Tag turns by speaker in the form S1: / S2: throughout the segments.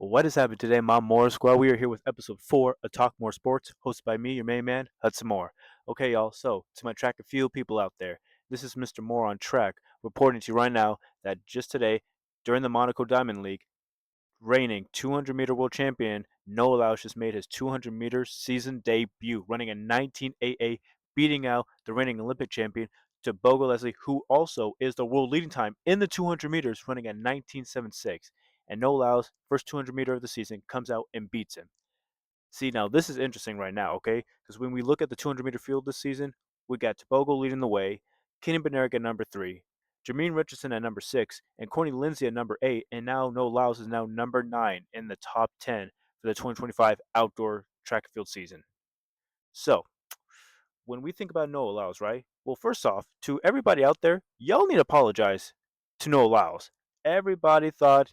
S1: What is happening today, my Moore Squad? We are here with episode 4 of Talk More Sports, hosted by me, your main man, Hudson Moore. Okay, y'all, so to my track and field people out there, this is Mr. Moore on track, reporting to you right now that just today, during the Monaco Diamond League, reigning 200-meter world champion Noah Lyles just made his 200-meter season debut, running a 19.88, beating out the reigning Olympic champion Tebogo Leslie, who also is the world leading time in the 200 meters, running at 19.76. And Noah Lyles, first 200-meter of the season, comes out and beats him. See, now this is interesting right now, okay? Because when we look at the 200-meter field this season, we got Tebogo leading the way, Kenny Bednarek at number 3, Jermaine Richardson at number 6, and Courtney Lindsay at number 8, and now Noah Lyles is now number 9 in the top 10 for the 2025 outdoor track and field season. So, when we think about Noah Lyles, right? Well, first off, to everybody out there, y'all need to apologize to Noah Lyles. Everybody thought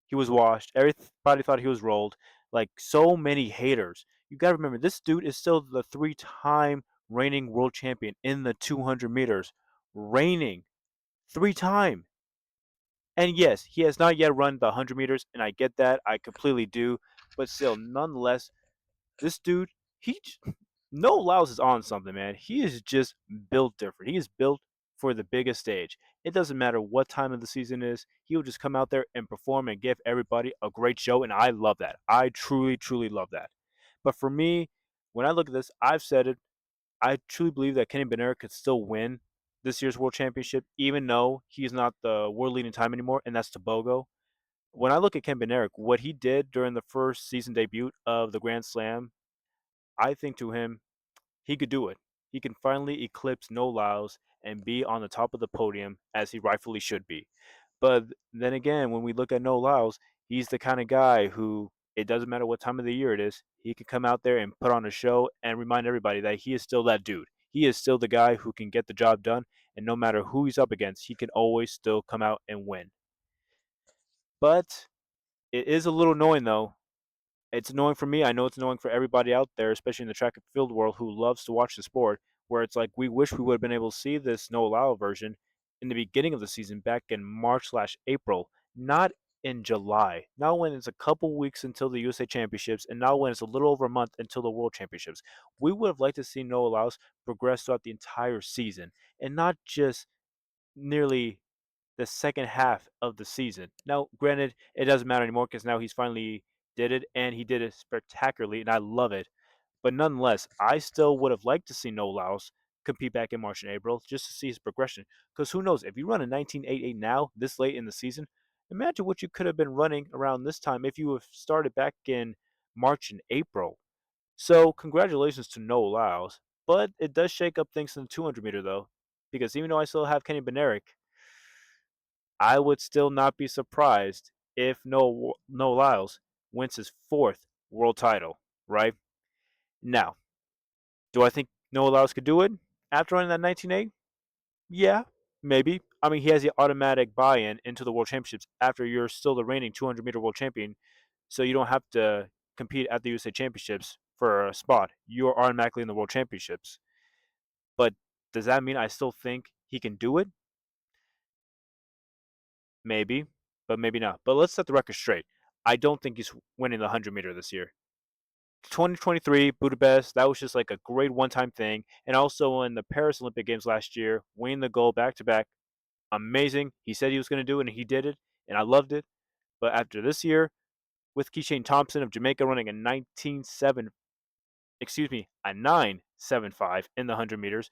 S1: he was washed. Everybody thought he was rolled. Like so many haters. You got to remember, this dude is still the 3-time reigning world champion in the 200 meters. Reigning 3 time. And yes, he has not yet run the 100 meters, and I get that. I completely do. But still, nonetheless, this dude, he no Lyles is on something, man. He is just built different. He is built for the biggest stage. It doesn't matter what time of the season is. He will just come out there and perform and give everybody a great show, and I love that. I truly, truly love that. But for me, when I look at this, I've said it. I truly believe that Kenny Bednarek could still win this year's World Championship, even though he's not the world leading time anymore, and that's Tebogo. When I look at Ken Bednarek, what he did during the first season debut of the Grand Slam, I think to him he could do it. He can finally eclipse No Lyles and be on the top of the podium as he rightfully should be. But then again, when we look at No Lyles, he's the kind of guy who it doesn't matter what time of the year it is, he can come out there and put on a show and remind everybody that he is still that dude. He is still the guy who can get the job done, and no matter who he's up against, he can always still come out and win. But it is a little annoying though. It's annoying for me. I know it's annoying for everybody out there, especially in the track and field world who loves to watch the sport, where it's like we wish we would have been able to see this no allow version in the beginning of the season back in March/April, not in July. Not when it's a couple weeks until the USA Championships, and not when it's a little over a month until the World Championships. We would have liked to see no allows progress throughout the entire season, and not just nearly the second half of the season. Now, granted, it doesn't matter anymore because now he's finally did it and he did it spectacularly, and I love it. But nonetheless, I still would have liked to see No Laos compete back in March and April just to see his progression. Because who knows, if you run a 19.88 now, this late in the season, imagine what you could have been running around this time if you have started back in March and April. So, congratulations to No Laos. But it does shake up things in the 200 meter, though, because even though I still have Kenny Benerick, I would still not be surprised if No Lyles wins his 4th world title, right? Now, do I think Noah Lyles could do it after running that 19.8? Yeah, maybe. I mean, he has the automatic buy-in into the World Championships after you're still the reigning 200-meter world champion, so you don't have to compete at the USA Championships for a spot. You're automatically in the World Championships. But does that mean I still think he can do it? Maybe, but maybe not. But let's set the record straight. I don't think he's winning the 100-meter this year. 2023 Budapest, that was just like a great one-time thing. And also in the Paris Olympic Games last year, winning the gold back to back, amazing. He said he was going to do it, and he did it, and I loved it. But after this year, with Keishane Thompson of Jamaica running a 9.75 in the 100 meters,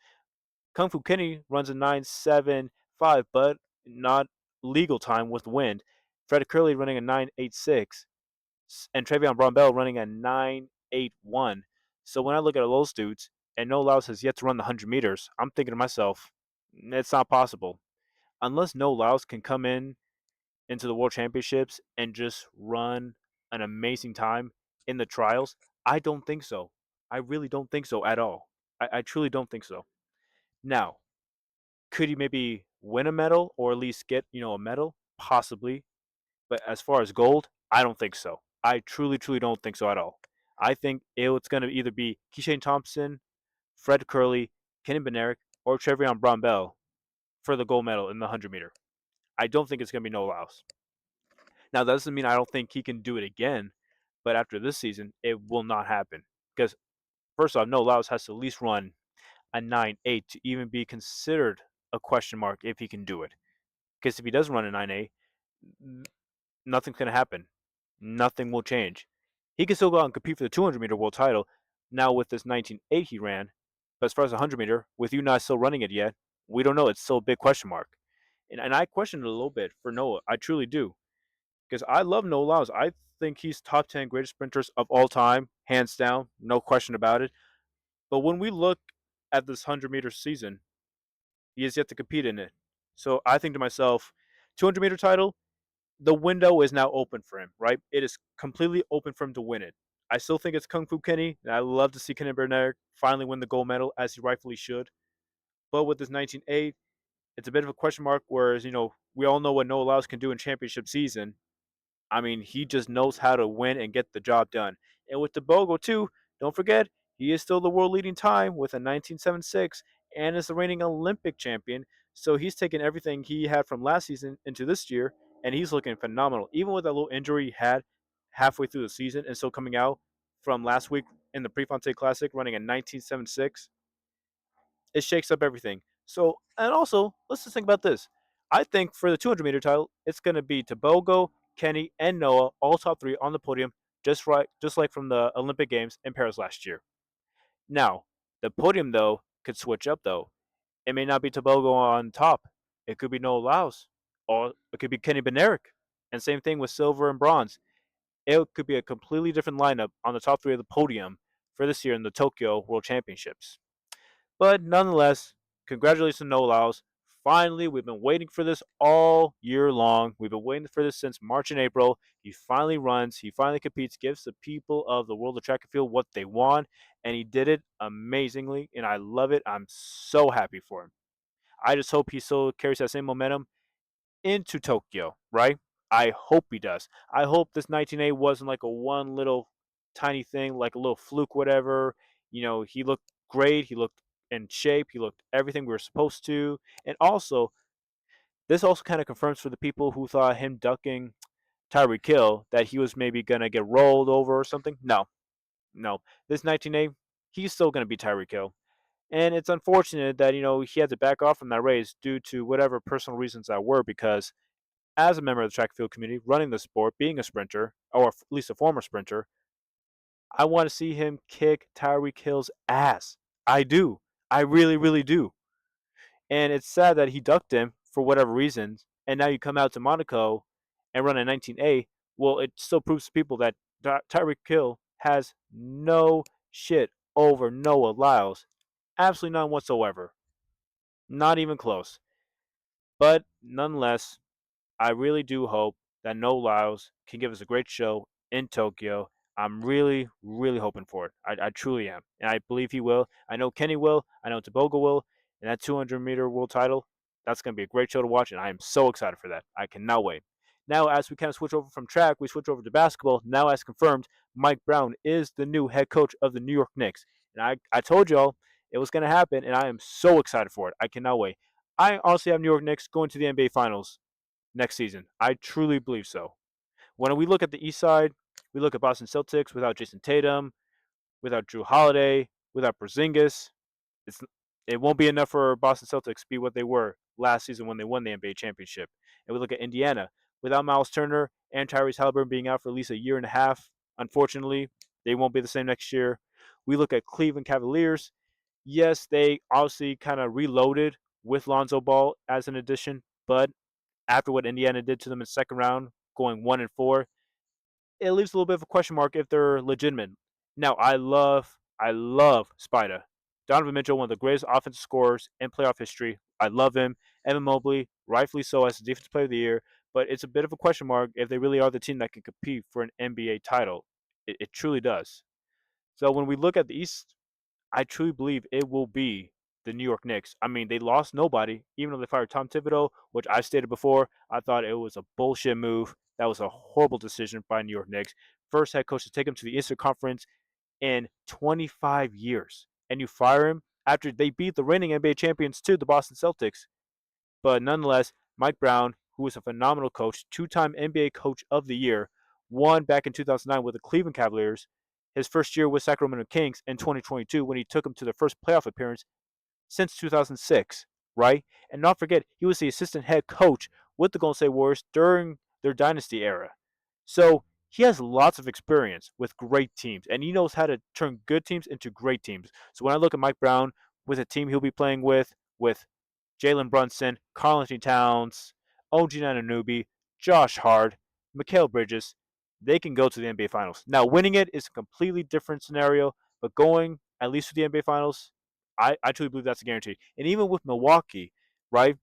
S1: Kung Fu Kenny runs a 9.75, but not legal time with wind. Fred Curley running a 9.86, and Travion Brown Bell running a 9.81. So when I look at those dudes, and No Laos has yet to run the 100 meters, I'm thinking to myself, it's not possible. Unless No Laos can come in into the World Championships and just run an amazing time in the trials, I don't think so. I really don't think so at all. I truly don't think so. Now, could he maybe win a medal or at least get, a medal? Possibly. But as far as gold, I don't think so. I truly, truly don't think so at all. I think it's going to either be Keishane Thompson, Fred Curley, Kenny Benerick, or Trevion Brown Bell for the gold medal in the 100 meter. I don't think it's going to be No Laos. Now, that doesn't mean I don't think he can do it again, but after this season, it will not happen. Because, first off, no Lyles has to at least run a 9.8 to even be considered a question mark if he can do it. Because if he doesn't run a 9.8, nothing's going to happen. Nothing will change. He can still go out and compete for the 200-meter world title now with this 19.8 he ran. But as far as the 100-meter, with you not still running it yet, we don't know. It's still a big question mark. And I question it a little bit for Noah. I truly do. Because I love Noah Lyles. I think he's top 10 greatest sprinters of all time, hands down, no question about it. But when we look at this 100-meter season, he has yet to compete in it. So I think to myself, 200-meter title, the window is now open for him, right? It is completely open for him to win it. I still think it's Kung Fu Kenny, and I love to see Kenny Bernard finally win the gold medal as he rightfully should. But with this 19.8, it's a bit of a question mark. Whereas we all know what Noah Lyles can do in championship season. I mean, he just knows how to win and get the job done. And with Tebogo too, don't forget he is still the world leading time with a 19.76 and is the reigning Olympic champion. So he's taken everything he had from last season into this year, and he's looking phenomenal. Even with that little injury he had halfway through the season, and still coming out from last week in the Prefontaine Classic running a 19.76, it shakes up everything. So, and also, let's just think about this. I think for the 200-meter title, it's going to be Tebogo, Kenny, and Noah, all top three on the podium, just like from the Olympic Games in Paris last year. Now, the podium though could switch up though. It may not be Tebogo on top. It could be Noah Lyles, or it could be Kenny Benerick. And same thing with silver and bronze. It could be a completely different lineup on the top three of the podium for this year in the Tokyo World Championships. But nonetheless, congratulations to No Lyles. Finally, we've been waiting for this all year long. We've been waiting for this since March and April. He finally runs, he finally competes, gives the people of the world of track and field what they want, and he did it amazingly, and I love it. I'm so happy for him. I just hope he still carries that same momentum into Tokyo, right? I hope he does. I hope this 19A wasn't like a one little tiny thing, like a little fluke, whatever. He looked great. He looked in shape. He looked everything we were supposed to. And also, this also kind of confirms for the people who thought him ducking Tyreek Hill that he was maybe going to get rolled over or something. No, no. This 19A, he's still going to be Tyreek Hill. And it's unfortunate that, he had to back off from that race due to whatever personal reasons that were because as a member of the track and field community, running the sport, being a sprinter, or at least a former sprinter, I want to see him kick Tyreek Hill's ass. I do. I really, really do. And it's sad that he ducked him for whatever reasons. And now you come out to Monaco and run a 19A. Well, it still proves to people that Tyreek Hill has no shit over Noah Lyles. Absolutely none whatsoever. Not even close. But nonetheless, I really do hope that No Lyles can give us a great show in Tokyo. I'm really, really hoping for it. I truly am. And I believe he will. I know Kenny will. I know Tebogo will. And that 200-meter world title, that's going to be a great show to watch. And I am so excited for that. I cannot wait. Now, as we kind of switch over from track, we switch over to basketball. Now, as confirmed, Mike Brown is the new head coach of the New York Knicks. And I told y'all it was going to happen. And I am so excited for it. I cannot wait. I honestly have New York Knicks going to the NBA Finals next season. I truly believe so. When we look at the East side, we look at Boston Celtics without Jason Tatum, without Drew Holiday, without Porzingis. It's it won't be enough for Boston Celtics to be what they were last season when they won the NBA championship. And we look at Indiana without Miles Turner and Tyrese Halliburton being out for at least a year and a half. Unfortunately, they won't be the same next year. We look at Cleveland Cavaliers. Yes, they obviously kind of reloaded with Lonzo Ball as an addition, but after what Indiana did to them in the second round, going 1-4, it leaves a little bit of a question mark if they're legitimate. Now, I love Spida. Donovan Mitchell, one of the greatest offensive scorers in playoff history. I love him. Evan Mobley, rightfully so, as the defensive player of the year. But it's a bit of a question mark if they really are the team that can compete for an NBA title. It truly does. So when we look at the East, I truly believe it will be the New York Knicks. I mean, they lost nobody, even though they fired Tom Thibodeau, which I stated before. I thought it was a bullshit move. That was a horrible decision by New York Knicks. First head coach to take him to the Eastern Conference in 25 years. And you fire him after they beat the reigning NBA champions too, the Boston Celtics. But nonetheless, Mike Brown, who was a phenomenal coach, two-time NBA Coach of the Year, won back in 2009 with the Cleveland Cavaliers, his first year with Sacramento Kings in 2022 when he took them to their first playoff appearance since 2006, right? And not forget, he was the assistant head coach with the Golden State Warriors during their dynasty era. So he has lots of experience with great teams, and he knows how to turn good teams into great teams. So when I look at Mike Brown with a team he'll be playing with Jalen Brunson, Karl Anthony Towns, OG Anunoby, Josh Hart, Mikal Bridges, they can go to the NBA Finals. Now, winning it is a completely different scenario, but going at least to the NBA Finals, I truly believe that's a guarantee. And even with Milwaukee, right?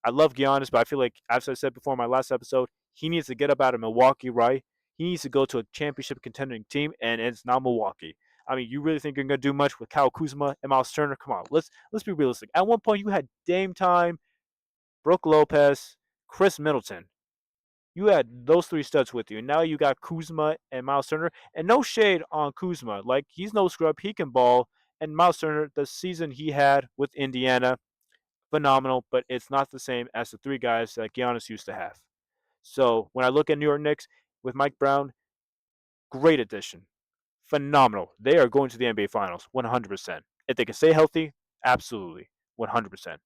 S1: I love Giannis, but I feel like, as I said before in my last episode, he needs to get up out of Milwaukee, right? He needs to go to a championship contending team, and it's not Milwaukee. I mean, you really think you're gonna do much with Kyle Kuzma and Miles Turner? Come on, let's be realistic. At one point, you had Dame Time, Brooke Lopez, Chris Middleton. You had those three studs with you. Now you got Kuzma and Miles Turner. And no shade on Kuzma. Like, he's no scrub. He can ball. And Miles Turner, the season he had with Indiana, phenomenal, but it's not the same as the three guys that Giannis used to have. So when I look at New York Knicks with Mike Brown, great addition. Phenomenal. They are going to the NBA Finals 100%. If they can stay healthy, absolutely 100%.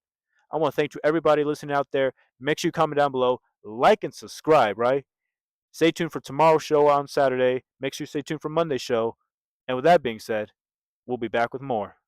S1: I want to thank to everybody listening out there. Make sure you comment down below, like and subscribe, right? Stay tuned for tomorrow's show on Saturday. Make sure you stay tuned for Monday's show. And with that being said, we'll be back with more.